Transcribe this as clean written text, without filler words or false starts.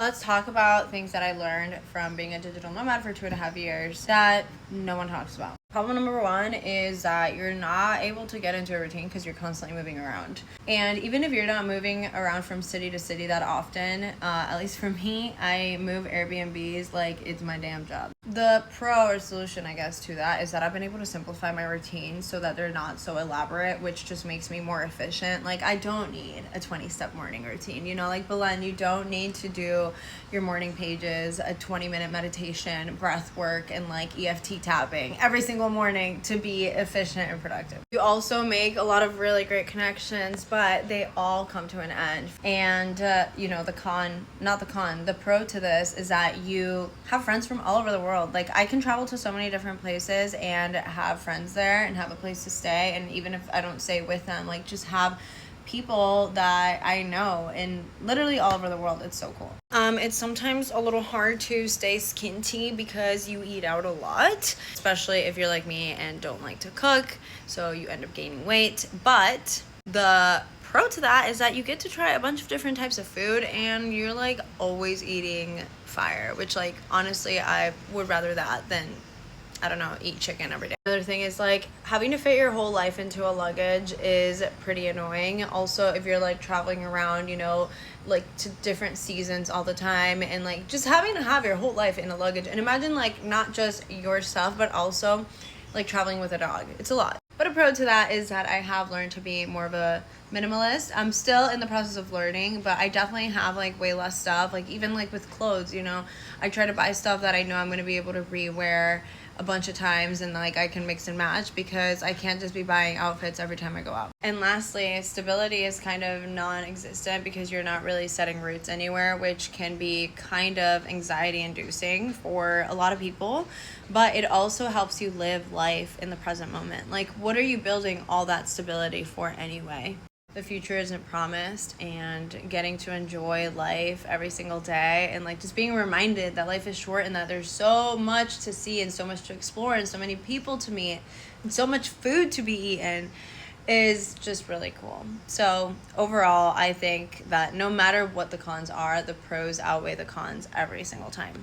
Let's talk about things that I learned from being a digital nomad for 2.5 years that no one talks about. Problem number one is that you're not able to get into a routine because you're constantly moving around. And even if you're not moving around from city to city that often, at least for me, I move Airbnbs like it's my damn job. The pro or solution, I guess, to that is that I've been able to simplify my routines so that they're not so elaborate, which just makes me more efficient. Like, I don't need a 20-step morning routine. You know, like Belen, you don't need to do your morning pages, a 20-minute meditation, breath work, and like EFT tapping every single morning to be efficient and productive. You also make a lot of really great connections, but they all come to an end. And, the pro to this is that you have friends from all over the world. Like, I can travel to so many different places and have friends there and have a place to stay. And even if I don't stay with them, like, just have people that I know in literally all over the world. It's so cool. It's sometimes a little hard to stay skinty because you eat out a lot, especially if you're like me and don't like to cook, so you end up gaining weight. But the pro to that is that you get to try a bunch of different types of food and you're like always eating fire, which, like, honestly, I would rather that than, I don't know, eat chicken every day. Another thing is, like, having to fit your whole life into a luggage is pretty annoying. Also, if you're like traveling around, you know, like to different seasons all the time, and like just having to have your whole life in a luggage. And imagine, like, not just your stuff, but also like traveling with a dog. It's a lot. But a pro to that is that I have learned to be more of a minimalist. I'm still in the process of learning, but I definitely have like way less stuff. Like, even like with clothes, you know, I try to buy stuff that I know I'm going to be able to re-wear a bunch of times, and like I can mix and match because I can't just be buying outfits every time I go out. And lastly, stability is kind of non-existent because you're not really setting roots anywhere, which can be kind of anxiety inducing for a lot of people, but it also helps you live life in the present moment. Like, what are you building all that stability for anyway? The future isn't promised, and getting to enjoy life every single day and like just being reminded that life is short and that there's so much to see and so much to explore and so many people to meet and so much food to be eaten is just really cool. So overall, I think that no matter what the cons are, the pros outweigh the cons every single time.